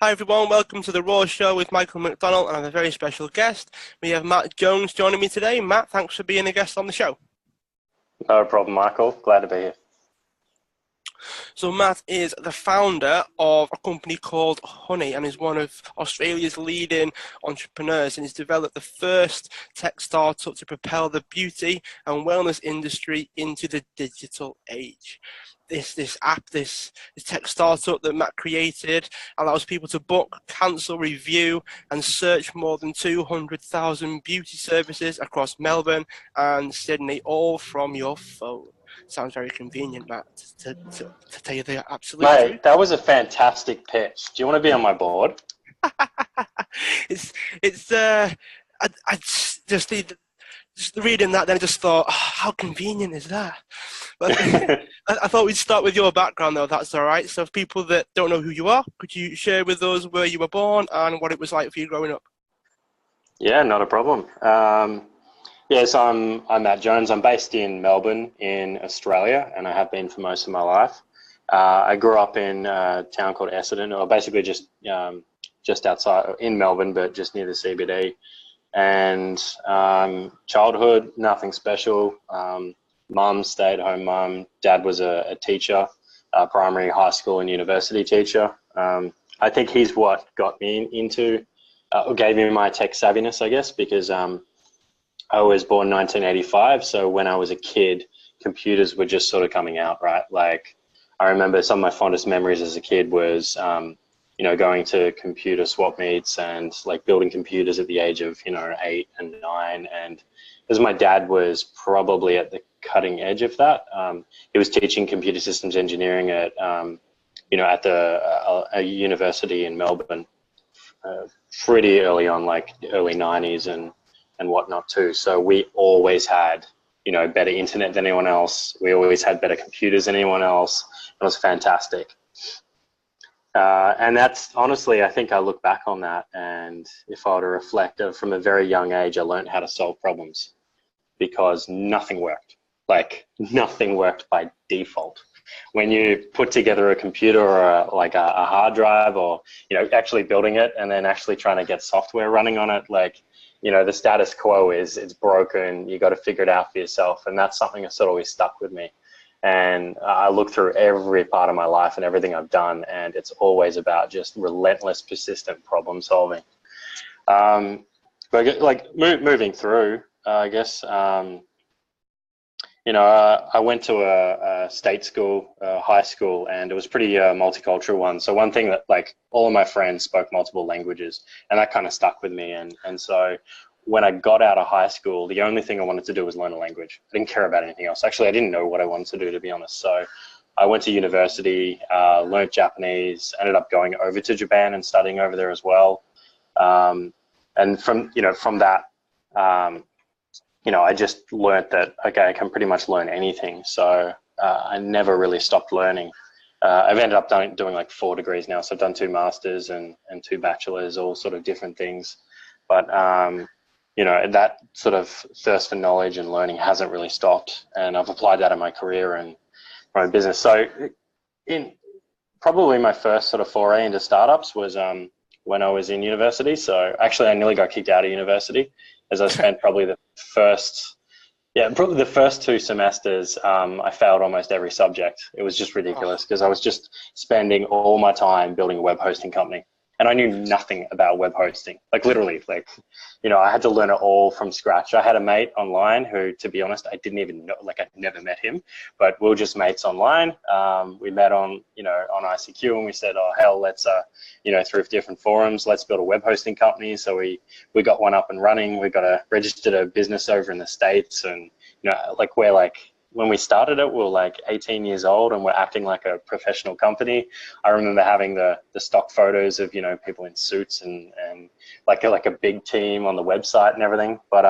Hi everyone, welcome to the Raw Show with Michael McDonald, and I have a very special guest. We have Matt Jones joining me today. Matt, thanks for being a guest on the show. No problem, Michael. Glad to be here. So Matt is the founder of a company called Honee and is one of Australia's leading entrepreneurs, and he's developed the first tech startup to propel the beauty and wellness industry into the digital age. This app, this tech startup that Matt created allows people to book, cancel, review, and search more than 200,000 beauty services across Melbourne and Sydney, all from your phone. Sounds very convenient, Matt, to tell you the absolute truth. Mate, that was a fantastic pitch. Do you want to be on my board? I just reading that, then I just thought, oh, how convenient is that? But I thought we'd start with your background, though, if that's all right. So, for people that don't know who you are, could you share with us where you were born and what it was like for you growing up? Yeah, not a problem. Yes, I'm Matt Jones. I'm based in Melbourne in Australia, and I have been for most of my life. I grew up in a town called Essendon, or basically just outside in Melbourne, but just near the CBD. And childhood, nothing special. Mum, stay-at-home mum. Dad was a teacher, primary, high school, and university teacher. I think he's what got me into, or gave me my tech savviness, I guess, because I was born 1985, so when I was a kid, computers were just sort of coming out, right? Like, I remember some of my fondest memories as a kid was, going to computer swap meets and like building computers at the age of, 8 and 9. And because my dad was probably at the cutting edge of that, he was teaching computer systems engineering at, at a university in Melbourne, pretty early on, like early 90s and whatnot too. So we always had, better internet than anyone else. We always had better computers than anyone else. It was fantastic. And that's honestly, I think I look back on that, and if I were to reflect, from a very young age, I learned how to solve problems because nothing worked. Like, nothing worked by default. When you put together a computer or a hard drive, or, actually building it and then actually trying to get software running on it, like, the status quo is it's broken. You got to figure it out for yourself. And that's something that's sort of always stuck with me. And I look through every part of my life and everything I've done, and it's always about just relentless, persistent problem solving. But like moving through, I guess, I went to a state school, high school, and it was pretty multicultural one. So one thing that, like, all of my friends spoke multiple languages, and that kind of stuck with me. And so when I got out of high school, the only thing I wanted to do was learn a language. I didn't care about anything else. Actually, I didn't know what I wanted to do, to be honest. So I went to university, learned Japanese, ended up going over to Japan and studying over there as well. And from that, I just learned that, okay, I can pretty much learn anything. So I never really stopped learning. I've ended up doing like 4 degrees now. So I've done 2 masters and 2 bachelors, all sort of different things. But, that sort of thirst for knowledge and learning hasn't really stopped. And I've applied that in my career and my business. So in probably my first sort of foray into startups was when I was in university. So actually I nearly got kicked out of university, as I spent probably the first 2 semesters, I failed almost every subject. It was just ridiculous because I was just spending all my time building a web hosting company. And I knew nothing about web hosting, like literally, I had to learn it all from scratch. I had a mate online who, to be honest, I didn't even know, like I'd never met him, but we were just mates online. We met on ICQ, and we said, oh, hell, let's, through different forums, let's build a web hosting company. So we got one up and running. We registered a business over in the States, and, when we started it, we were like 18 years old and we're acting like a professional company. I remember having the stock photos of, people in suits and like a big team on the website and everything. But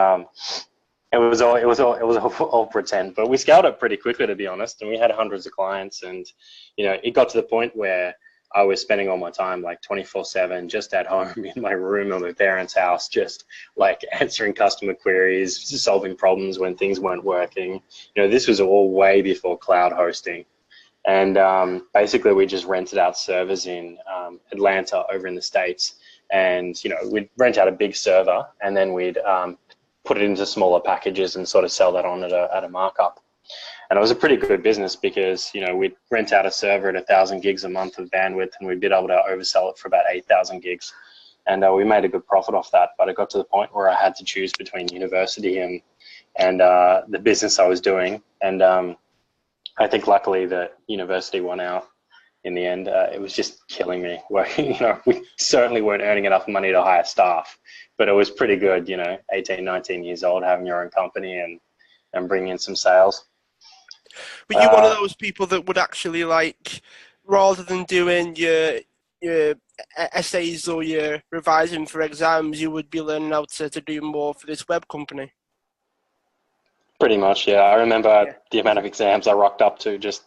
it was all pretend. But we scaled it pretty quickly, to be honest, and we had hundreds of clients. And it got to the point where I was spending all my time like 24/7 just at home in my room at my parents' house, just like answering customer queries, solving problems when things weren't working. This was all way before cloud hosting. And basically, we just rented out servers in Atlanta over in the States. And, we'd rent out a big server and then we'd put it into smaller packages and sort of sell that on at a markup. And it was a pretty good business because, we'd rent out a server at 1,000 gigs a month of bandwidth and we'd be able to oversell it for about 8,000 gigs. And we made a good profit off that. But it got to the point where I had to choose between university and the business I was doing. And I think luckily that university won out in the end. It was just killing me. We certainly weren't earning enough money to hire staff, but it was pretty good, 18, 19 years old, having your own company and bringing in some sales. Were you one of those people that would actually, like, rather than doing your essays or your revising for exams, you would be learning how to do more for this web company? Pretty much, yeah. I remember the amount of exams I rocked up to just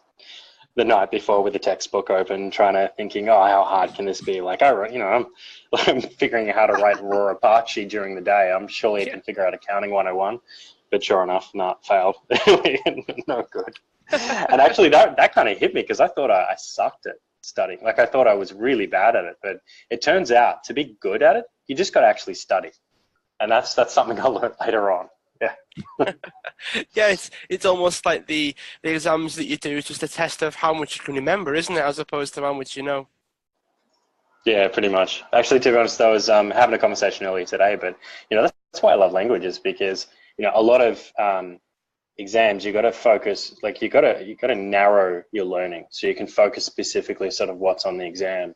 the night before with the textbook open, thinking, oh, how hard can this be? Like, I'm figuring out how to write raw Apache during the day. I'm surely I can figure out accounting 101. But sure enough, failed. No good. And actually, that kind of hit me because I thought I sucked at studying. Like, I thought I was really bad at it. But it turns out to be good at it, you just got to actually study. And that's something I learned later on. Yeah. Yeah, it's almost like the exams that you do is just a test of how much you can remember, isn't it, as opposed to how much you know? Yeah, pretty much. Actually, to be honest, I was having a conversation earlier today, but that's why I love languages because a lot of exams you got to focus, like you got to narrow your learning so you can focus specifically sort of what's on the exam.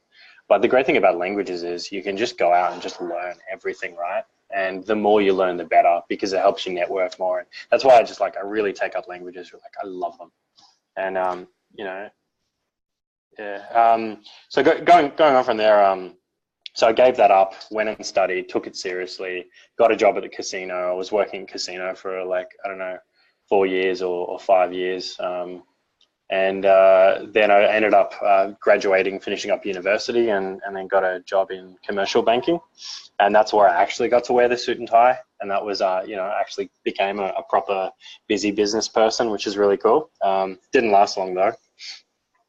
But the great thing about languages is you can just go out and just learn everything, right? And the more you learn, the better because it helps you network more. And that's why I really take up languages. Like, I love them. And, yeah. So going on from there, so I gave that up, went and studied, took it seriously, got a job at the casino. I was working in casino for 4 years or 5 years. And then I ended up graduating, finishing up university, and then got a job in commercial banking. And that's where I actually got to wear the suit and tie. And that was, actually became a proper busy business person, which is really cool. Didn't last long, though.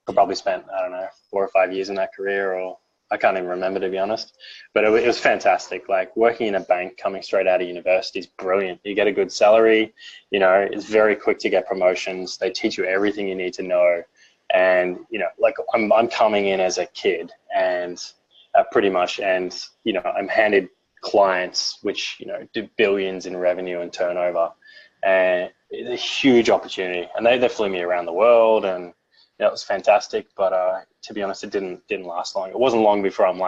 I probably spent, 4 or 5 years in that career, or I can't even remember, to be honest. But it was fantastic. Like, working in a bank coming straight out of university is brilliant. You get a good salary. It's very quick to get promotions. They teach you everything you need to know. And, I'm coming in as a kid and pretty much, and, I'm handed clients which, do billions in revenue and turnover. And it's a huge opportunity. And they flew me around the world, and it was fantastic, but to be honest, it didn't last long. It wasn't long before I'm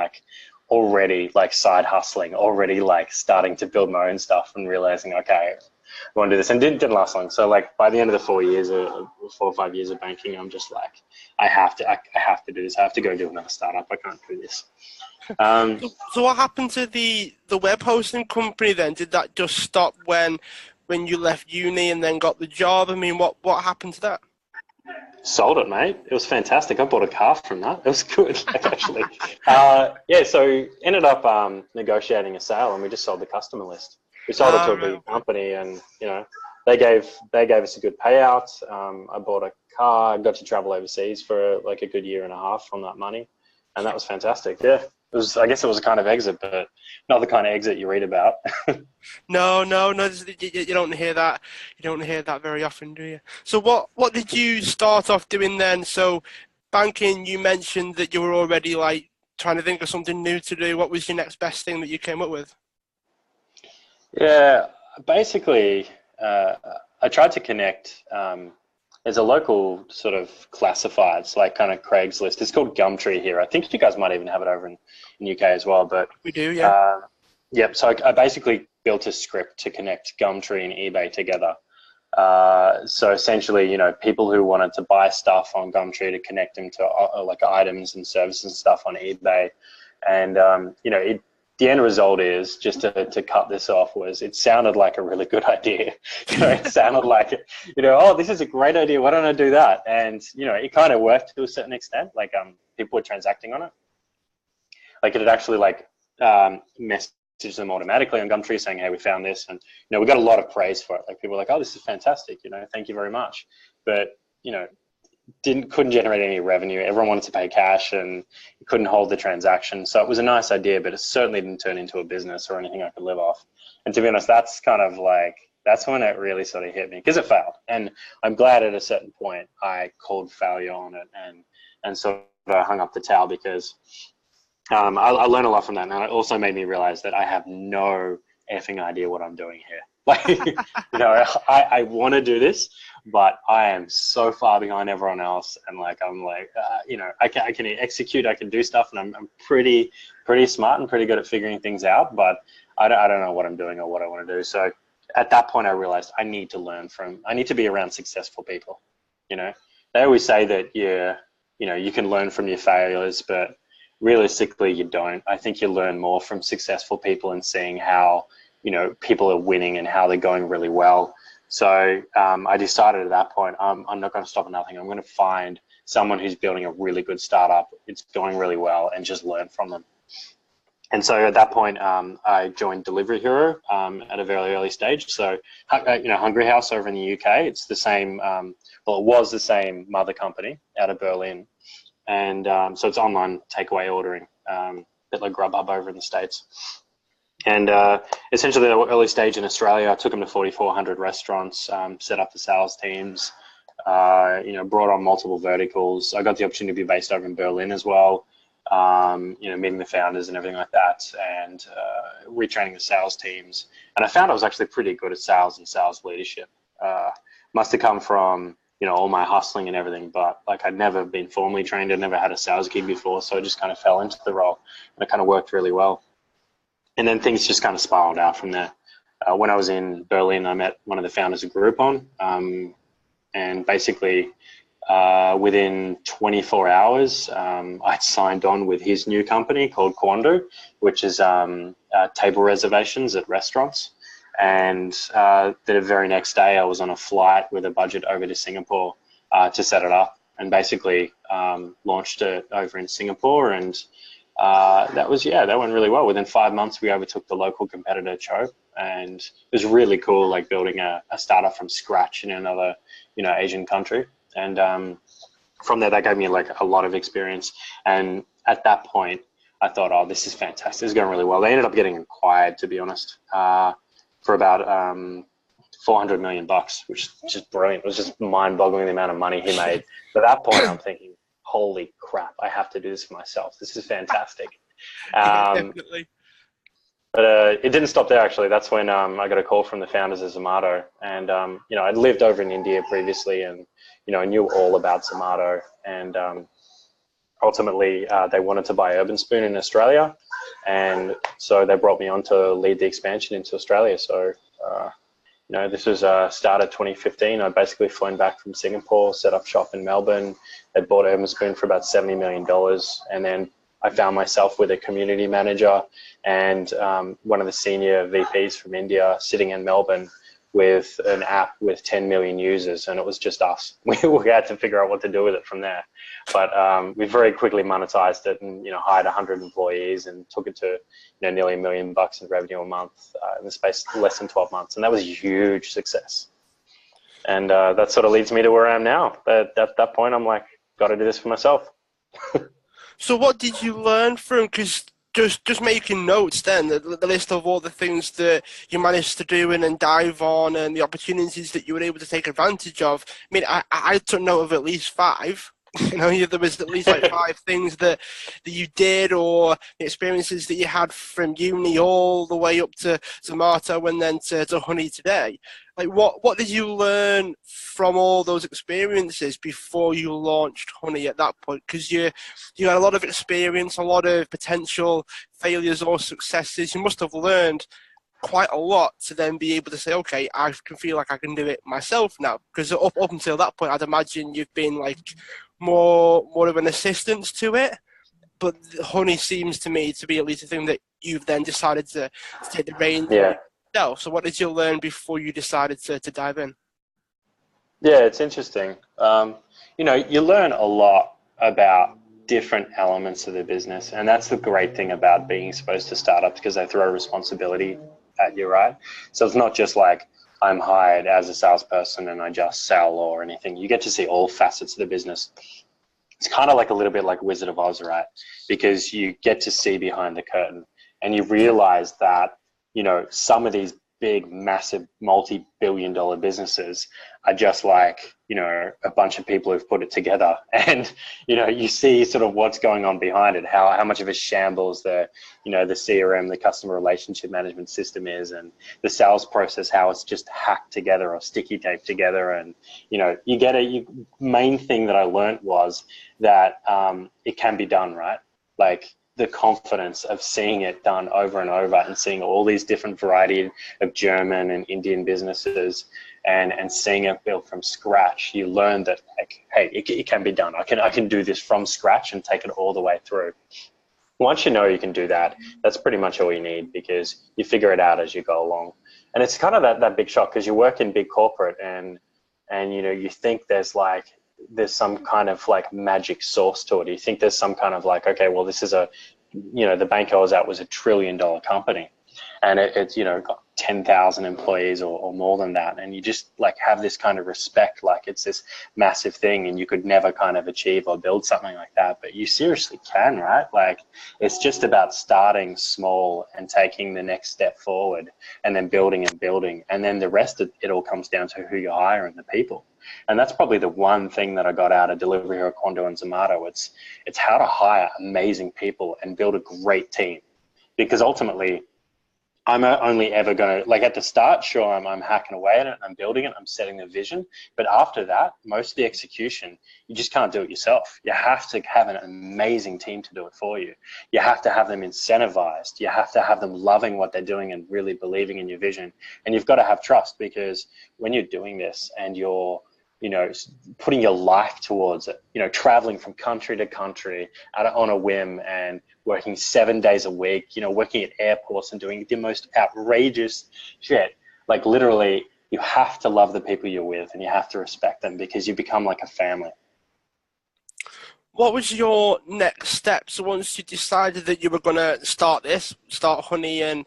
already side hustling, already starting to build my own stuff and realizing, okay, I want to do this, and didn't last long. So by the end of the 4 years, 4 or 5 years of banking, I'm just I have to do this. I have to go do another startup. I can't do this. So what happened to the web hosting company then? Did that just stop when you left uni and then got the job? I mean, what happened to that? Sold it, mate. It was fantastic. I bought a car from that. It was good, actually. So ended up negotiating a sale, and we just sold the customer list. We sold it to a big company, and they gave us a good payout. I bought a car. I got to travel overseas for a good year and a half from that money, and that was fantastic. Yeah, I guess it was a kind of exit, but not the kind of exit you read about. No. You don't hear that. You don't hear that very often, do you? So what did you start off doing then? So banking, you mentioned that you were already trying to think of something new to do. What was your next best thing that you came up with? Yeah, basically, I tried to connect. There's a local sort of classifieds, kind of Craigslist. It's called Gumtree here. I think you guys might even have it over in UK as well. But we do, yeah. Yep. So I basically built a script to connect Gumtree and eBay together. So essentially, people who wanted to buy stuff on Gumtree to connect them to items and services and stuff on eBay. And, the end result is, just to cut this off, was it sounded like a really good idea. It sounded like, oh, this is a great idea. Why don't I do that? And, it kind of worked to a certain extent. People were transacting on it. It had actually message them automatically on Gumtree saying, hey, we found this. And, we got a lot of praise for it. People were like, oh, this is fantastic. Thank you very much. But, couldn't generate any revenue. Everyone wanted to pay cash and you couldn't hold the transaction. So it was a nice idea, but it certainly didn't turn into a business or anything I could live off. And to be honest, that's kind of like, that's when it really sort of hit me, because it failed. And I'm glad at a certain point I called failure on it and sort of hung up the towel, because I learned a lot from that. And it also made me realize that I have no effing idea what I'm doing here. Like, I want to do this, but I am so far behind everyone else. And like, I'm like, I can execute, I can do stuff, and I'm pretty smart and pretty good at figuring things out, but I don't know what I'm doing or what I want to do. So at that point, I realized I need to be around successful people. They always say that, you can learn from your failures, but realistically, you don't. I think you learn more from successful people and seeing how, people are winning and how they're going really well. So I decided at that point, I'm not going to stop at nothing. I'm going to find someone who's building a really good startup. It's going really well, and just learn from them. And so at that point, I joined Delivery Hero at a very early stage. So, Hungry House over in the UK, it's the same, it was the same mother company out of Berlin. And so it's online takeaway ordering, a bit like Grubhub over in the States. And essentially, the early stage in Australia, I took them to 4,400 restaurants, set up the sales teams, brought on multiple verticals. I got the opportunity to be based over in Berlin as well, meeting the founders and everything like that, and retraining the sales teams. And I found I was actually pretty good at sales and sales leadership. Must have come from, all my hustling and everything, but like I'd never been formally trained. I'd never had a sales gig before, so I just kind of fell into the role, and it kind of worked really well. And then things just kind of spiraled out from there. When I was in Berlin, I met one of the founders of Groupon, and basically within 24 hours, I'd signed on with his new company called Quando, which is table reservations at restaurants. And the very next day, I was on a flight with a budget over to Singapore to set it up, and basically launched it over in Singapore. And that went really well. Within 5 months, we overtook the local competitor, Chope, and it was really cool, like building a startup from scratch in another, Asian country. And from there, that gave me like a lot of experience. And at that point, I thought, oh, this is fantastic. This is going really well. They ended up getting acquired, to be honest, for about $400 million, which is just brilliant. It was just mind-boggling the amount of money he made. But at that point, I'm thinking, holy crap, I have to do this for myself. This is fantastic. Definitely. But it didn't stop there, actually. That's when I got a call from the founders of Zomato. And, I'd lived over in India previously, and, I knew all about Zomato. And ultimately, they wanted to buy Urban Spoon in Australia. And so they brought me on to lead the expansion into Australia. So, this was start of 2015. I basically flown back from Singapore, set up shop in Melbourne. They bought Urban Spoon for about $70 million. And then I found myself with a community manager and one of the senior VPs from India sitting in Melbourne with an app with 10 million users, and it was just us. We had to figure out what to do with it from there. But we very quickly monetized it and, hired 100 employees and took it to, nearly $1 million in revenue a month in the space of less than 12 months. And that was a huge success. And that sort of leads me to where I am now. At that point, I'm like, got to do this for myself. So what did you learn from, because just making notes then, the list of all the things that you managed to do and then dive on and the opportunities that you were able to take advantage of. I mean, I took note of at least 5. There was at least like 5 things that you did, or the experiences that you had from uni all the way up to Zomato and then to Honey today. Like, what did you learn from all those experiences before you launched Honey at that point? Because you had a lot of experience, a lot of potential failures or successes. You must have learned quite a lot to then be able to say, okay, I can feel like I can do it myself now. Because up until that point, I'd imagine you've been like more of an assistant to it. But Honey seems to me to be at least a thing that you've then decided to take the reins. Yeah. So what did you learn before you decided to dive in? Yeah, it's interesting. You learn a lot about different elements of the business, and that's the great thing about being exposed to startups, because they throw responsibility at you, right? So it's not just like, I'm hired as a salesperson and I just sell or anything. You get to see all facets of the business. It's kind of like a little bit like Wizard of Oz, right? Because you get to see behind the curtain and you realize that, you know, some of these big, massive, multi-billion-dollar businesses are just like, you know, a bunch of people who've put it together. And, you know, you see sort of what's going on behind it, how much of a shambles the, you know, the CRM, the customer relationship management system is, and the sales process, how it's just hacked together or sticky taped together. And, you know, you get main thing that I learned was that it can be done, right? Like, the confidence of seeing it done over and over and seeing all these different variety of German and Indian businesses and seeing it built from scratch, you learn that, like, hey, it can be done. I can do this from scratch and take it all the way through. Once you know you can do that, that's pretty much all you need, because you figure it out as you go along. And it's kind of that big shock, because you work in big corporate and you know, you think there's some kind of like magic source to it. You think there's some kind of like, okay, well, this is you know, the bank I was at was $1 trillion company, and it's, you know, got 10,000 employees or more than that. And you just like have this kind of respect, like it's this massive thing and you could never kind of achieve or build something like that, but you seriously can, right? Like, it's just about starting small and taking the next step forward and then building and building. And then the rest of it all comes down to who you hire and the people. And that's probably the one thing that I got out of Delivery Hero, Quando, and Zomato. It's how to hire amazing people and build a great team. Because ultimately, I'm only ever going to, like, at the start, sure, I'm hacking away at it, I'm building it, I'm setting the vision. But after that, most of the execution, you just can't do it yourself. You have to have an amazing team to do it for you. You have to have them incentivized. You have to have them loving what they're doing and really believing in your vision. And you've got to have trust, because when you're doing this and you're, you know, putting your life towards it, you know, traveling from country to country on a whim and working 7 days a week, you know, working at airports and doing the most outrageous shit. Like, literally, you have to love the people you're with and you have to respect them, because you become like a family. What was your next step? So once you decided that you were going to start Honee and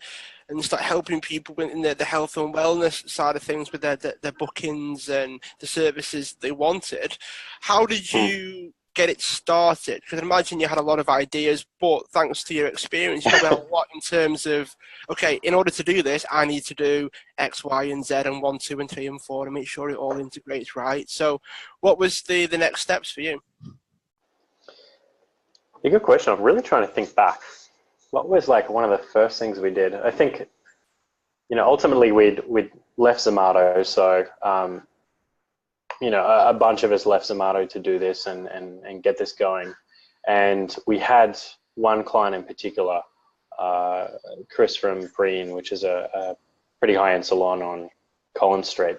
start helping people in the health and wellness side of things with their bookings and the services they wanted, how did you get it started? Because I imagine you had a lot of ideas, but thanks to your experience, you probably had a lot in terms of, okay, in order to do this, I need to do X, Y, and Z, and 1, 2, and 3, and 4, and make sure it all integrates right. So what was the next steps for you? A good question. I'm really trying to think back. What was like one of the first things we did? I think, you know, ultimately we'd left Zomato, so you know, a bunch of us left Zomato to do this and get this going. And we had one client in particular, Chris from Preen, which is a pretty high-end salon on Collins Street.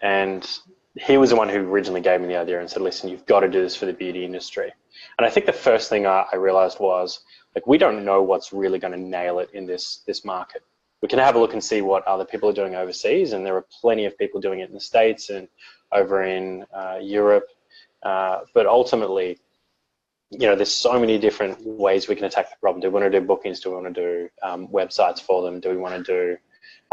And he was the one who originally gave me the idea and said, listen, you've got to do this for the beauty industry. And I think the first thing I realized was, like, we don't know what's really going to nail it in this market. We can have a look and see what other people are doing overseas, and there are plenty of people doing it in the States and over in Europe. But ultimately, you know, there's so many different ways we can attack the problem. Do we want to do bookings? Do we want to do websites for them? Do we want to do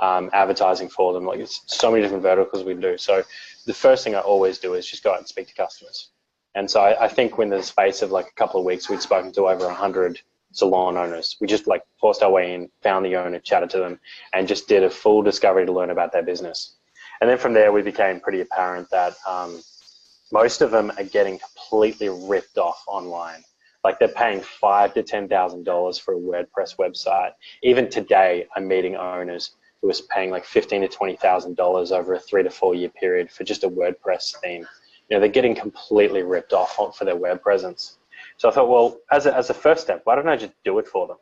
advertising for them? Like, it's so many different verticals we can do. So the first thing I always do is just go out and speak to customers. And so I think when the space of like a couple of weeks, we'd spoken to over 100 salon owners. We just like forced our way in, found the owner, chatted to them, and just did a full discovery to learn about their business. And then from there, we became pretty apparent that most of them are getting completely ripped off online. Like, they're paying $5,000 to $10,000 for a WordPress website. Even today, I'm meeting owners who are paying like $15,000 to $20,000 over a 3 to 4 year period for just a WordPress theme. You know, they're getting completely ripped off for their web presence. So I thought, well, as a first step, why don't I just do it for them?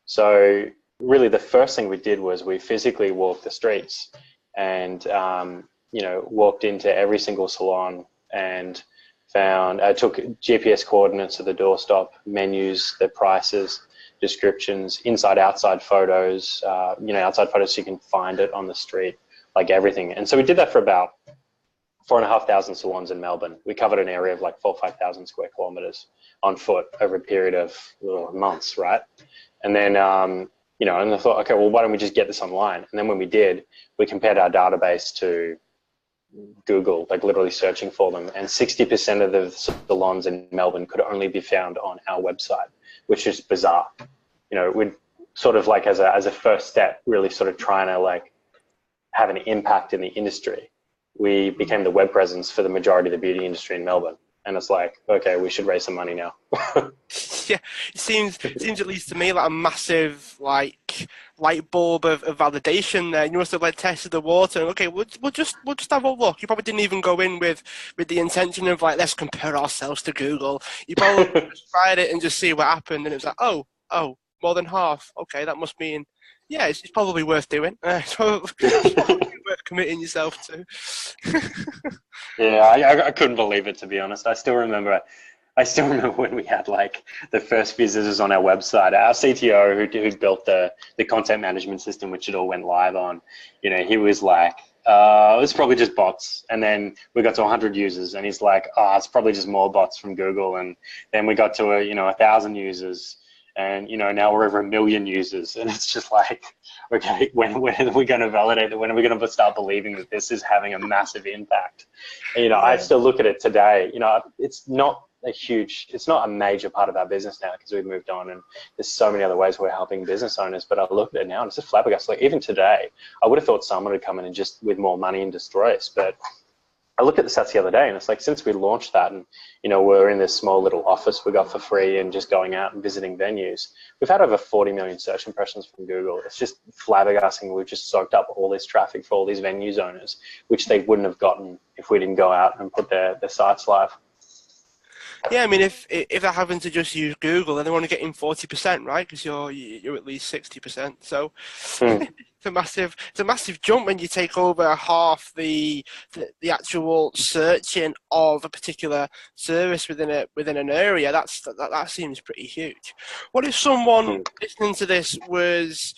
So really, the first thing we did was we physically walked the streets and you know, walked into every single salon and took GPS coordinates of the doorstop, menus, their prices, descriptions, inside, outside photos, you know, outside photos so you can find it on the street, like everything. And so we did that for about 4,500 salons in Melbourne. We covered an area of like 4,000 or 5,000 square kilometers on foot over a period of months, right? And then And I thought, okay, well, why don't we just get this online? And then when we did, we compared our database to Google, like literally searching for them, and 60% of the salons in Melbourne could only be found on our website, which is bizarre. We'd sort of like as a first step, really sort of trying to like have an impact in the industry. We became the web presence for the majority of the beauty industry in Melbourne. And it's like, okay, we should raise some money now. Yeah, it seems at least to me like a massive like light bulb of validation there. You must have like tested the water. And, okay, we'll just have a look. You probably didn't even go in with the intention of like, let's compare ourselves to Google. You probably just tried it and just see what happened. And it was like, oh, more than half. Okay, that must mean, yeah, it's probably worth doing. It's probably worth committing yourself to. Yeah, I couldn't believe it, to be honest. I still remember when we had like the first visitors on our website. Our CTO who built the content management system, which it all went live on, he was like, it's probably just bots. And then we got to 100 users and he's like, it's probably just more bots from Google. And then we got to 1,000 users. And, now we're over 1 million users. And it's just like, okay, when are we going to validate that? When are we going to start believing that this is having a massive impact? And, I still look at it today. It's not a major part of our business now because we've moved on and there's so many other ways we're helping business owners. But I look at it now and it's just flabbergasted. Like even today, I would have thought someone would come in and just with more money and destroy us. But I looked at the stats the other day and it's like, since we launched that and, we're in this small little office we got for free and just going out and visiting venues, we've had over 40 million search impressions from Google. It's just flabbergasting. We've just soaked up all this traffic for all these venues owners, which they wouldn't have gotten if we didn't go out and put their sites live. Yeah, I mean, if they're having to just use Google, then they're only getting 40%, right? Because you're at least 60%. So it's a massive jump when you take over half the actual searching of a particular service within an area. That seems pretty huge. What if someone listening to this was,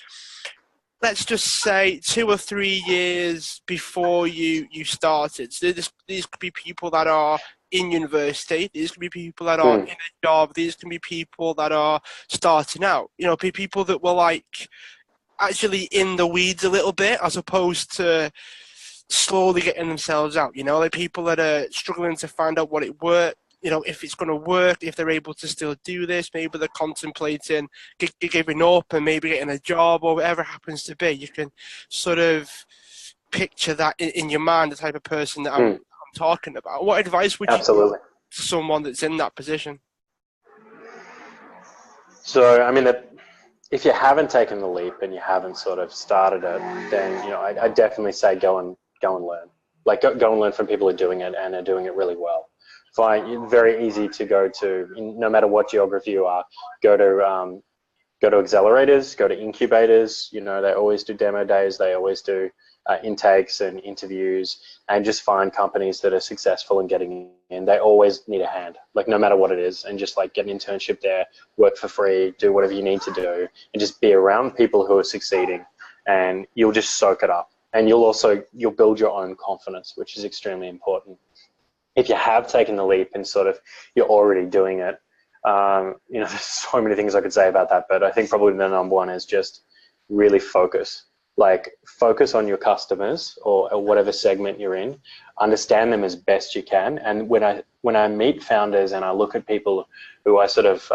let's just say, 2 or 3 years before you started? So these could be people that are in university, these can be people that are in a job, these can be people that are starting out, people that were like actually in the weeds a little bit as opposed to slowly getting themselves out, like people that are struggling to find out what it worked, if it's going to work, if they're able to still do this. Maybe they're contemplating giving up and maybe getting a job or whatever it happens to be. You can sort of picture that in your mind, the type of person that I'm talking about. What advice would you give to someone that's in that position? So, I mean, if you haven't taken the leap and you haven't sort of started it, then I definitely say go and learn. Like go and learn from people who are doing it and are doing it really well. Very easy to go to, no matter what geography you are. Go to accelerators, go to incubators. They always do demo days. They always do intakes and interviews, and just find companies that are successful in getting in. They always need a hand, like no matter what it is, and just like get an internship there, work for free, do whatever you need to do, and just be around people who are succeeding, and you'll just soak it up. And you'll build your own confidence, which is extremely important. If you have taken the leap and sort of you're already doing it, there's so many things I could say about that, but I think probably the number one is just really focus. Like focus on your customers or whatever segment you're in, understand them as best you can. And when I meet founders and I look at people who I sort of,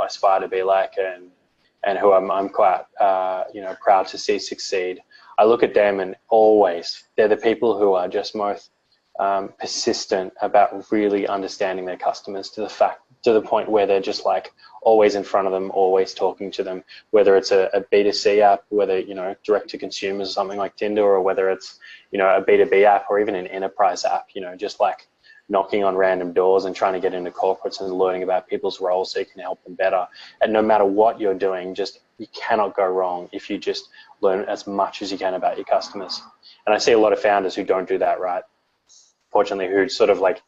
aspire to be like and who I'm quite, proud to see succeed, I look at them and always they're the people who are just most persistent about really understanding their customers to the point where they're just like always in front of them, always talking to them, whether it's a B2C app, whether, direct to consumers, something like Tinder, or whether it's, a B2B app or even an enterprise app, just like knocking on random doors and trying to get into corporates and learning about people's roles so you can help them better. And no matter what you're doing, you cannot go wrong if you just learn as much as you can about your customers. And I see a lot of founders who don't do that right. Fortunately, who sort of like,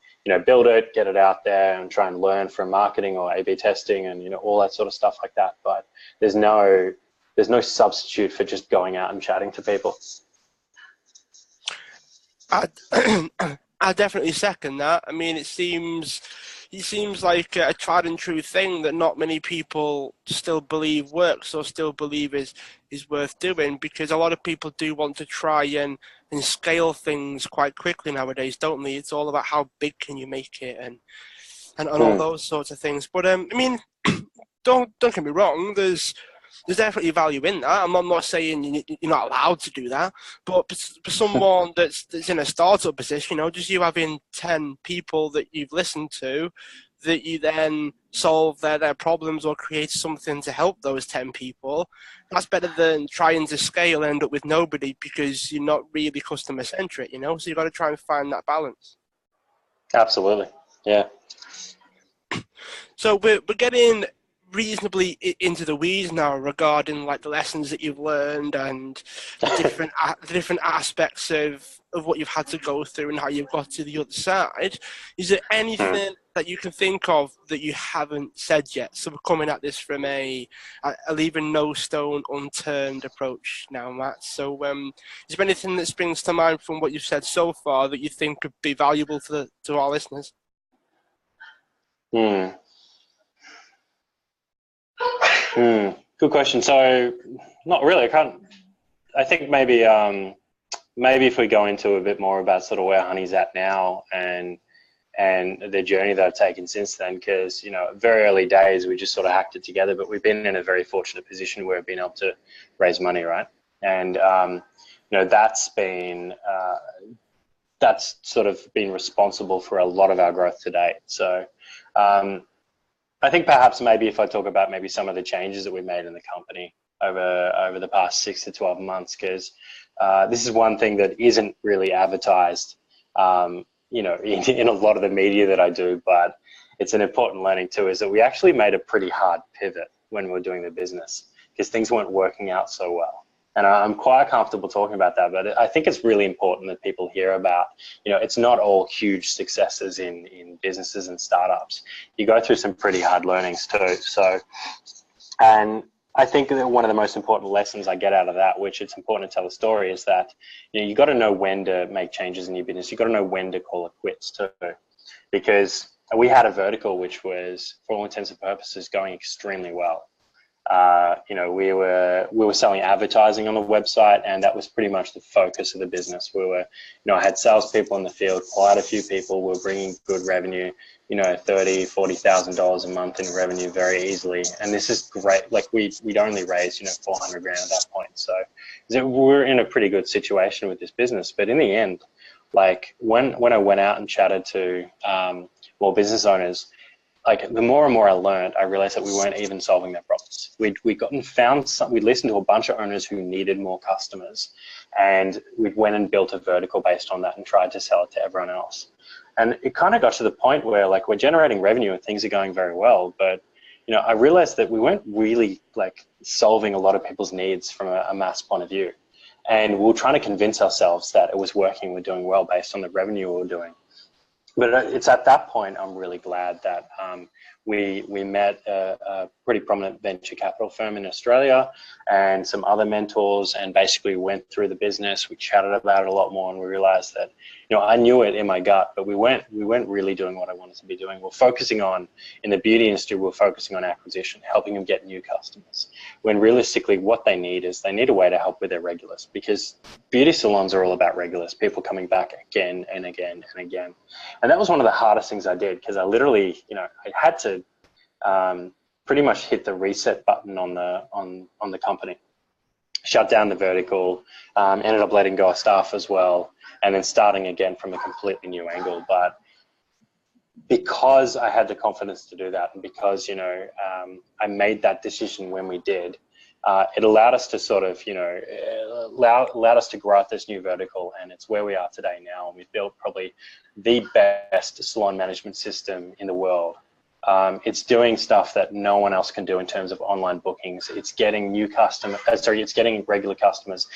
build it, get it out there and try and learn from marketing or A/B testing and, all that sort of stuff like that. But there's no substitute for just going out and chatting to people. I definitely second that. I mean, it seems it seems like a tried and true thing that not many people still believe works or still believe is worth doing, because a lot of people do want to try and scale things quite quickly nowadays, don't they? It's all about how big can you make it and all Hmm. those sorts of things. But I mean, don't get me wrong. There's definitely value in that. I'm not saying you're not allowed to do that, but for someone that's in a startup position, just you having 10 people that you've listened to, that you then solve their problems or create something to help those 10 people, that's better than trying to scale and end up with nobody because you're not really customer centric, So you've got to try and find that balance. Absolutely. Yeah. So we're getting reasonably into the weeds now regarding like the lessons that you've learned and the different aspects of what you've had to go through and how you've got to the other side. Is there Hmm. anything that you can think of that you haven't said yet? So we're coming at this from a leaving no stone unturned approach now, Matt. So is there anything that springs to mind from what you've said so far that you think could be valuable to our listeners? Hmm. Hmm. Good question. So, not really. I think maybe if we go into a bit more about sort of where Honey's at now and the journey that I've taken since then, because very early days we just sort of hacked it together, but we've been in a very fortunate position where we've been able to raise money, right? And that's sort of been responsible for a lot of our growth to date. So I think perhaps maybe if I talk about maybe some of the changes that we made in the company over the past 6 to 12 months, because this is one thing that isn't really advertised, in a lot of the media that I do, but it's an important learning too, is that we actually made a pretty hard pivot when we were doing the business because things weren't working out so well. And I'm quite comfortable talking about that, but I think it's really important that people hear about, it's not all huge successes in businesses and startups. You go through some pretty hard learnings too. So, and I think that one of the most important lessons I get out of that, which it's important to tell a story, is that you got to know when to make changes in your business. You got to know when to call it quits too, because we had a vertical which was, for all intents and purposes, going extremely well. We were selling advertising on the website, and that was pretty much the focus of the business. I had salespeople in the field, quite a few people were bringing good revenue, $30,000, $40,000 a month in revenue very easily. And this is great. Like we'd only raised, 400 grand at that point. So we're in a pretty good situation with this business. But in the end, like when I went out and chatted to more business owners, like the more and more I learned, I realized that we weren't even solving their problems. We'd listened to a bunch of owners who needed more customers, and we went and built a vertical based on that and tried to sell it to everyone else. And it kind of got to the point where like we're generating revenue and things are going very well, but I realized that we weren't really like solving a lot of people's needs from a mass point of view. And we were trying to convince ourselves that it was working, we're doing well based on the revenue we were doing. But it's at that point I'm really glad that we met a pretty prominent venture capital firm in Australia and some other mentors, and basically went through the business. We chatted about it a lot more, and we realized that I knew it in my gut, but we weren't really doing what I wanted to be doing. We're focusing on, in the beauty industry, we're focusing on acquisition, helping them get new customers, when realistically what they need is they need a way to help with their regulars, because beauty salons are all about regulars, people coming back again and again and again. And that was one of the hardest things I did, because I literally, I had to pretty much hit the reset button on the company, shut down the vertical, ended up letting go of staff as well, and then starting again from a completely new angle. But because I had the confidence to do that, and because I made that decision when we did, it allowed us to sort of allowed us to grow out this new vertical, and it's where we are today now. And we've built probably the best salon management system in the world. It's doing stuff that no one else can do in terms of online bookings. It's getting it's getting regular customers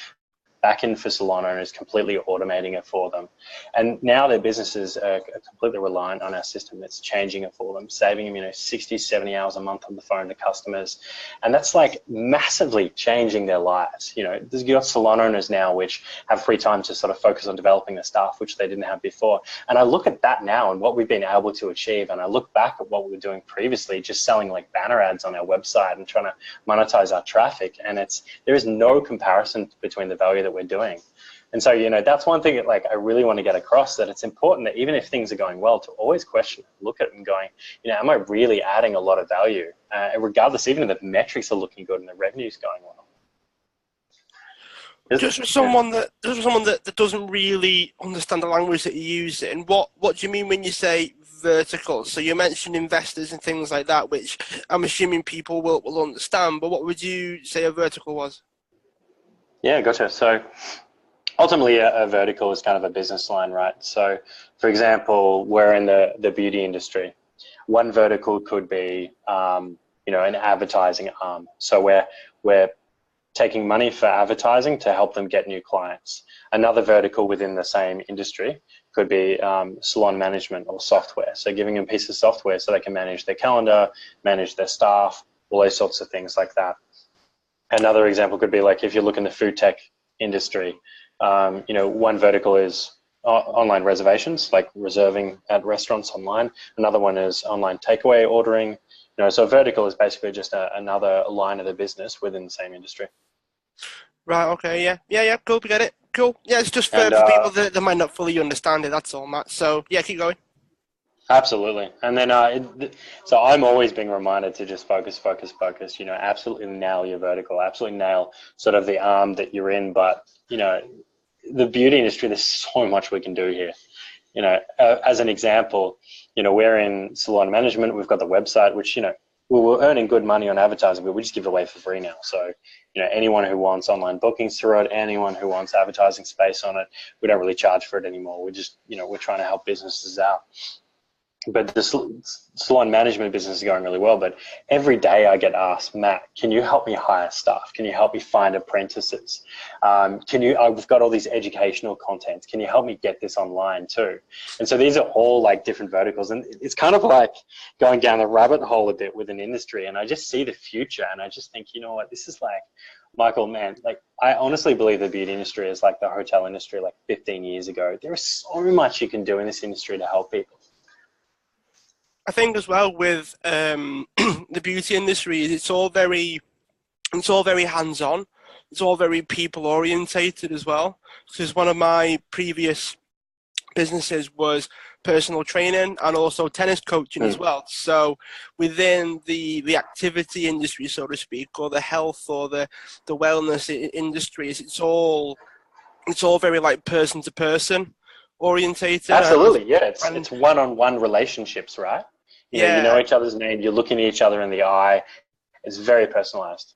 back end for salon owners, completely automating it for them. And now their businesses are completely reliant on our system that's changing it for them, saving them, 60, 70 hours a month on the phone to customers. And that's like massively changing their lives. You've got salon owners now which have free time to sort of focus on developing their staff, which they didn't have before. And I look at that now and what we've been able to achieve, and I look back at what we were doing previously, just selling like banner ads on our website and trying to monetize our traffic, and there is no comparison between the value that we're doing. And so that's one thing that like I really want to get across, that it's important that even if things are going well, to always question it, look at it and going, am I really adding a lot of value, regardless, even if the metrics are looking good and the revenue's going well. Just for someone that doesn't really understand the language that you're using, what do you mean when you say vertical? So you mentioned investors and things like that, which I'm assuming people will understand, but what would you say a vertical was? Yeah, gotcha. So ultimately a vertical is kind of a business line, right? So for example, we're in the beauty industry. One vertical could be, an advertising arm. So we're taking money for advertising to help them get new clients. Another vertical within the same industry could be salon management or software. So giving them a piece of software so they can manage their calendar, manage their staff, all those sorts of things like that. Another example could be like if you look in the food tech industry, one vertical is online reservations, like reserving at restaurants online. Another one is online takeaway ordering. So a vertical is basically just another line of the business within the same industry. Right, okay, yeah, cool, we get it. Cool. Yeah, it's just for people that might not fully understand it, that's all, Matt. So, yeah, keep going. Absolutely. And then, so I'm always being reminded to just focus, absolutely nail your vertical, absolutely nail sort of the arm that you're in. But, the beauty industry, there's so much we can do here. As an example, we're in salon management. We've got the website, which, we were earning good money on advertising, but we just give it away for free now. So, anyone who wants online bookings through it, anyone who wants advertising space on it, we don't really charge for it anymore. We just, we're trying to help businesses out. But the salon management business is going really well. But every day I get asked, Matt, can you help me hire staff? Can you help me find apprentices? We've got all these educational contents. Can you help me get this online too? And so these are all like different verticals. And it's kind of like going down the rabbit hole a bit with an industry. And I just see the future and I just think, you know what, this is like, Michael, man, like I honestly believe the beauty industry is like the hotel industry like 15 years ago. There is so much you can do in this industry to help people. I think as well with the beauty industry, it's all very hands-on. It's all very people-orientated as well. Because one of my previous businesses was personal training and also tennis coaching as well. So within the activity industry, so to speak, or the health or the wellness industries, it's all very like person-to-person orientated. Absolutely, yeah. It's one-on-one relationships, right? You know each other's name. You're looking at each other in the eye. It's very personalized.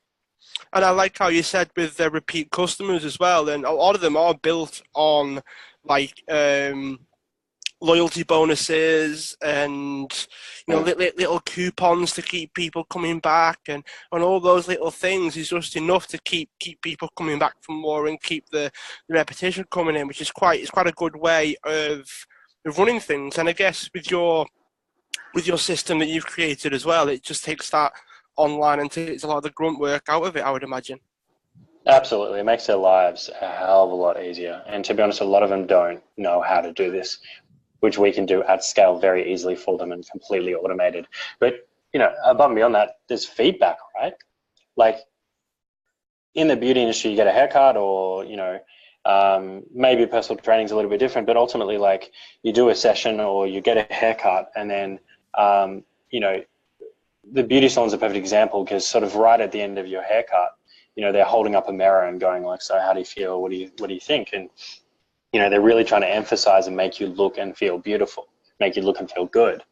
And I like how you said with the repeat customers as well. And a lot of them are built on like loyalty bonuses and little coupons to keep people coming back, and all those little things is just enough to keep people coming back for more and keep the repetition coming in, which is quite a good way of running things. And I guess with your system that you've created as well, it just takes that online and takes a lot of the grunt work out of it, I would imagine. Absolutely. It makes their lives a hell of a lot easier. And to be honest, a lot of them don't know how to do this, which we can do at scale very easily for them and completely automated. But, above and beyond that, there's feedback, right? Like in the beauty industry, you get a haircut or, maybe personal training is a little bit different, but ultimately like you do a session or you get a haircut and then, the beauty salon's a perfect example because sort of right at the end of your haircut, they're holding up a mirror and going like, so how do you feel? What do you think? And, they're really trying to emphasize and make you look and feel beautiful, make you look and feel good.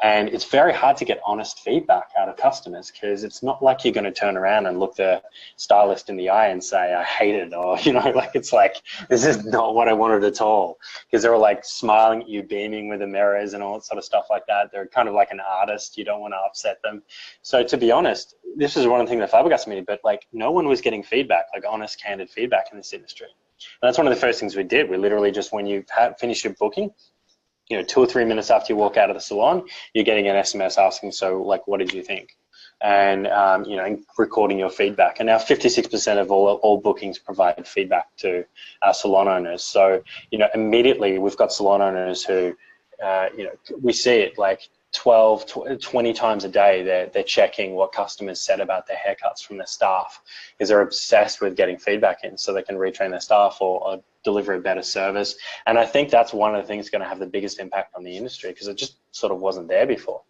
And it's very hard to get honest feedback out of customers because it's not like you're going to turn around and look the stylist in the eye and say, I hate it. Or, it's like, this is not what I wanted at all. Because they're like smiling at you, beaming with the mirrors and all that sort of stuff like that. They're kind of like an artist. You don't want to upset them. So to be honest, this is one of the things that flabbergasted me, but like no one was getting feedback, like honest, candid feedback in this industry. And that's one of the first things we did. We literally just, when you finish your booking, 2 or 3 minutes after you walk out of the salon, you're getting an SMS asking, so like, what did you think? And, and recording your feedback. And now 56% of all bookings provide feedback to our salon owners. So, immediately we've got salon owners who, we see it like 20 times a day. They're checking what customers said about their haircuts from their staff, because they're obsessed with getting feedback in so they can retrain their staff or deliver a better service. And I think that's one of the things going to have the biggest impact on the industry, because it just sort of wasn't there before.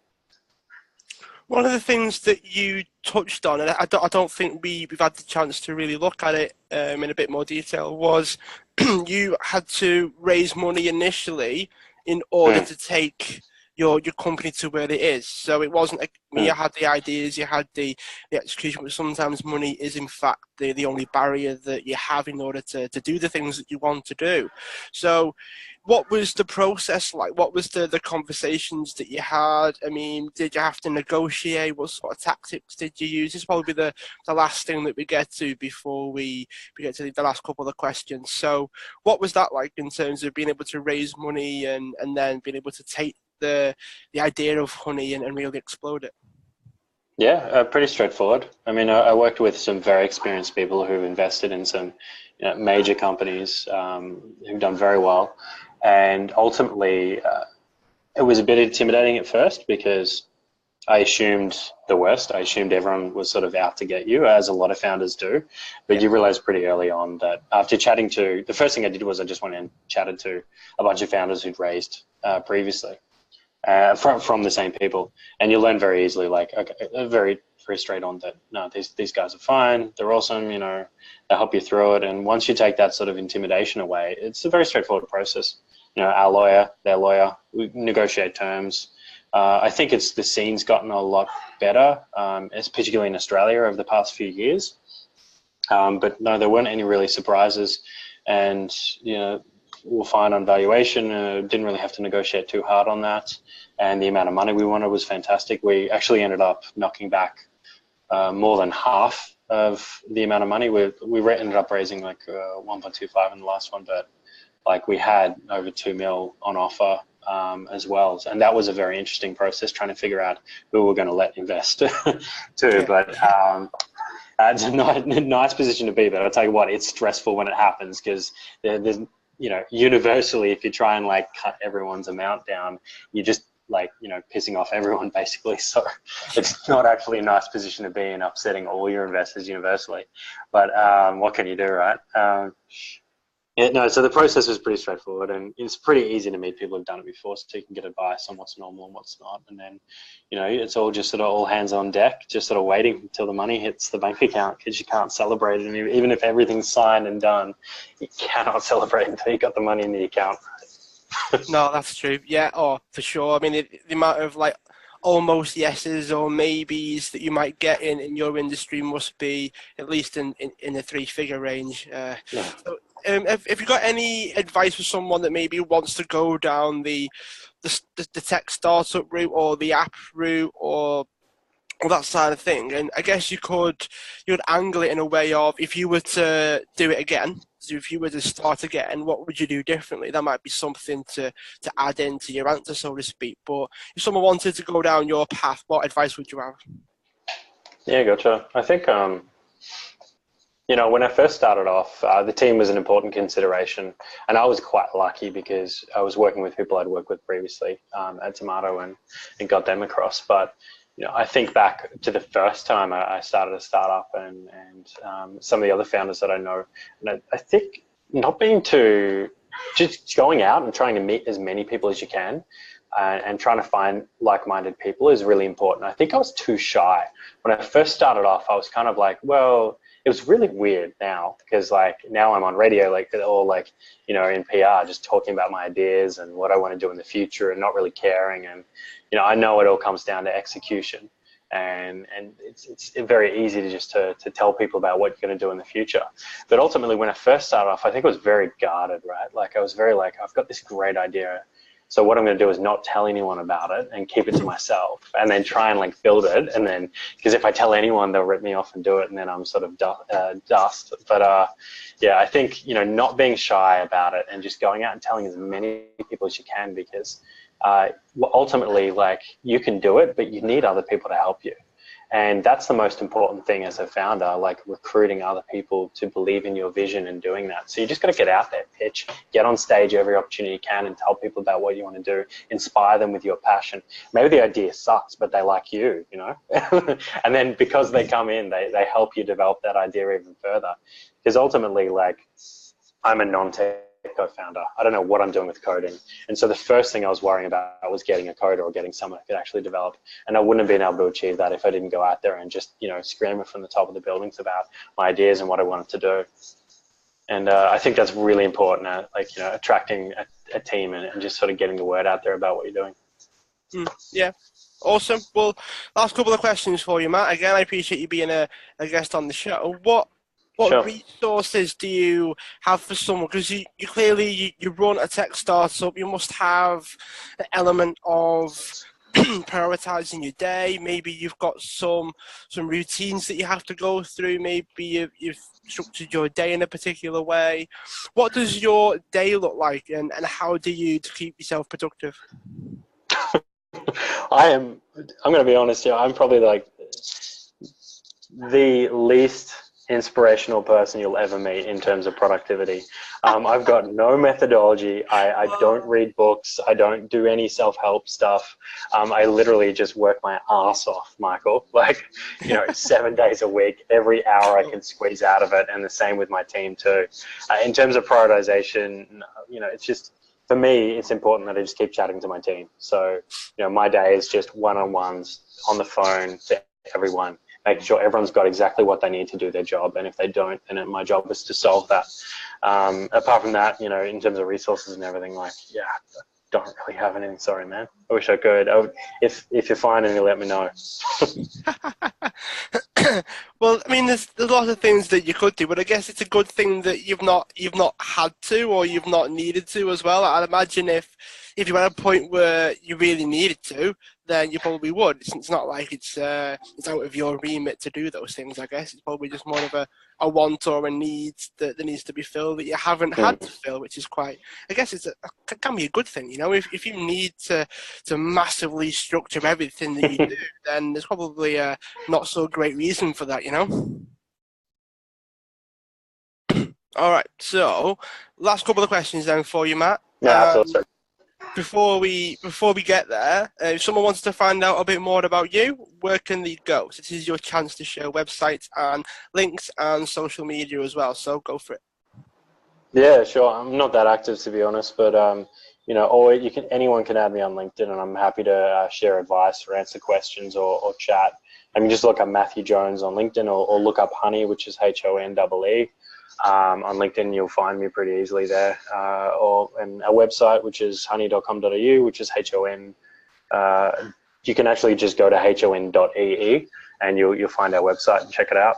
One of the things that you touched on, and I don't think we've had the chance to really look at it in a bit more detail, was you had to raise money initially in order to take your company to where it is. So it wasn't like you had the ideas, you had the execution, but sometimes money is in fact the only barrier that you have in order to do the things that you want to do. So what was the process like? What was the conversations that you had? I mean, did you have to negotiate? What sort of tactics did you use? This will probably be the last thing that we get to before we get to the last couple of questions. So what was that like in terms of being able to raise money and then being able to take the idea of Honee and really explode it? Yeah, pretty straightforward. I mean, I worked with some very experienced people who've invested in some major companies who've done very well. And ultimately, it was a bit intimidating at first because I assumed the worst. I assumed everyone was sort of out to get you, as a lot of founders do. But you realize pretty early on that after chatting to, the first thing I did was I just went and chatted to a bunch of founders who'd raised previously. From the same people, and you learn very easily, like, okay, very straight on that, no, these guys are fine, they're awesome, they help you through it. And once you take that sort of intimidation away, it's a very straightforward process. Our lawyer, their lawyer, we negotiate terms. I think the scene's gotten a lot better, particularly in Australia over the past few years. But no, there weren't any really surprises, and we're fine on valuation. Didn't really have to negotiate too hard on that. And the amount of money we wanted was fantastic. We actually ended up knocking back more than half of the amount of money. We ended up raising like 1.25 in the last one, but like we had over 2 mil on offer as well. And that was a very interesting process, trying to figure out who we were going to let invest too. But it's a nice position to be, but I'll tell you what, it's stressful when it happens, because there's universally, if you try and like cut everyone's amount down, you just pissing off everyone basically. So it's not actually a nice position to be in, upsetting all your investors universally. But what can you do, right? So the process was pretty straightforward, and it's pretty easy to meet people who've done it before, so you can get advice on what's normal and what's not. And then, it's all just sort of all hands on deck, just sort of waiting until the money hits the bank account, because you can't celebrate it. And even if everything's signed and done, you cannot celebrate until you got the money in the account. No, that's true. Yeah, for sure. I mean, the amount of like almost yeses or maybes that you might get in your industry must be at least in the 3-figure range. Yeah. So, if you got any advice for someone that maybe wants to go down the tech startup route or the app route or that side of thing, and I guess you would angle it in a way of, if you were to do it again, so if you were to start again, what would you do differently? That might be something to add into your answer, so to speak. But if someone wanted to go down your path, what advice would you have? Yeah, gotcha. I think when I first started off, the team was an important consideration, and I was quite lucky because I was working with people I'd worked with previously at Tomato and got them across. But I think back to the first time I started a startup and some of the other founders that I know, and I think not being just going out and trying to meet as many people as you can and trying to find like-minded people is really important. I think I was too shy. When I first started off, I was kind of like, well, it was really weird now, because like now I'm on radio, in PR, just talking about my ideas and what I want to do in the future and not really caring. And, I know it all comes down to execution, and it's very easy to tell people about what you're going to do in the future. But ultimately, when I first started off, I think I was very guarded, right? Like I was very I've got this great idea. So what I'm going to do is not tell anyone about it and keep it to myself, and then try and like build it. And then, because if I tell anyone, they'll rip me off and do it, and then I'm sort of dust. But yeah, I think, you know, not being shy about it and just going out and telling as many people as you can, because ultimately, like, you can do it, but you need other people to help you. And that's the most important thing as a founder, like recruiting other people to believe in your vision and doing that. So you just got to get out there, pitch, get on stage every opportunity you can and tell people about what you want to do, inspire them with your passion. Maybe the idea sucks, but they like you, you know? And then because they come in, they help you develop that idea even further. Because ultimately, like, I'm a non-tech co-founder. I don't know what I'm doing with coding. And so the first thing I was worrying about was getting a coder or getting someone who could actually develop. And I wouldn't have been able to achieve that if I didn't go out there and just, you know, scream it from the top of the buildings about my ideas and what I wanted to do. And I think that's really important, like, you know, attracting a team and just sort of getting the word out there about what you're doing. Yeah. Awesome. Well, last couple of questions for you, Matt. Again, I appreciate you being a guest on the show. What Sure. resources do you have for someone? Because you clearly you run a tech startup. You must have an element of prioritizing your day. Maybe you've got some routines that you have to go through. Maybe you've structured your day in a particular way. What does your day look like, and how do you to keep yourself productive? I'm going to be honest here. I'm probably like the least inspirational person you'll ever meet in terms of productivity. I've got no methodology. I don't read books. I don't do any self-help stuff. I literally just work my ass off, Michael. Like, you know, 7 days a week, every hour I can squeeze out of it, and the same with my team too. In terms of prioritization, you know, it's just, for me, it's important that I just keep chatting to my team. So, you know, my day is just one-on-ones on the phone to everyone, making sure everyone's got exactly what they need to do their job. And if they don't, then my job is to solve that. Apart from that, you know, in terms of resources and everything, like, yeah, I don't really have anything. Sorry, man. I wish I could. If you find any, let me know. Well, I mean, there's a lot of things that you could do, but I guess it's a good thing that you've not had to, or you've not needed to as well. I'd imagine if you were at a point where you really needed to, then you probably would. It's not like it's out of your remit to do those things. I guess it's probably just more of a want or a need that needs to be filled that you haven't had to fill, which is quite, I guess it can be a good thing, you know. If you need to massively structure everything that you do, then there's probably a not so great reason for that, you know. All right, so last couple of questions then for you, Matt. Yeah, absolutely. Before we get there, if someone wants to find out a bit more about you, where can they go? So this is your chance to share websites and links and social media as well. So go for it. Yeah, sure. I'm not that active, to be honest, but you know, or anyone can add me on LinkedIn, and I'm happy to share advice or answer questions or chat. I mean, just look up Matthew Jones on LinkedIn, or look up Honee, which is HONEE. On LinkedIn, you'll find me pretty easily there, and our website, which is honee.com.au, which is HON. You can actually just go to hon.ee, and you'll find our website and check it out.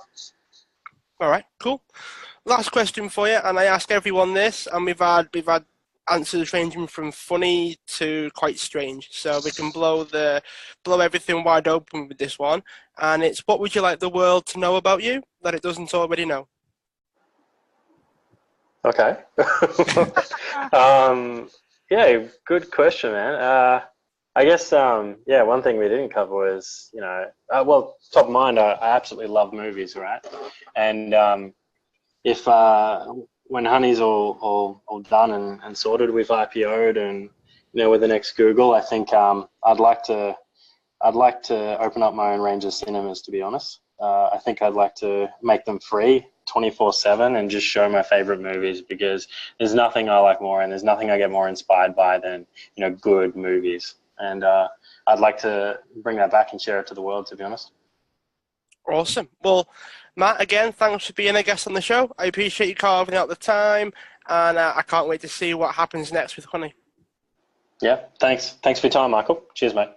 All right, cool. Last question for you, and I ask everyone this, and we've had answers ranging from funny to quite strange, so we can blow everything wide open with this one. And it's, what would you like the world to know about you that it doesn't already know? Okay. Yeah, good question, man. I guess, yeah, one thing we didn't cover was, you know, well, top of mind, I absolutely love movies, right? And if when Honey's all done and sorted, we've IPO'd, and, you know, with the next Google, I think I'd like to open up my own range of cinemas, to be honest. I think I'd like to make them free 24/7 and just show my favorite movies, because there's nothing I like more, and there's nothing I get more inspired by than, you know, good movies. And I'd like to bring that back and share it to the world, to be honest. Awesome. Well, Matt, again, thanks for being a guest on the show. I appreciate you carving out the time, and I can't wait to see what happens next with Honey. Yeah, thanks for your time, Michael. Cheers, mate.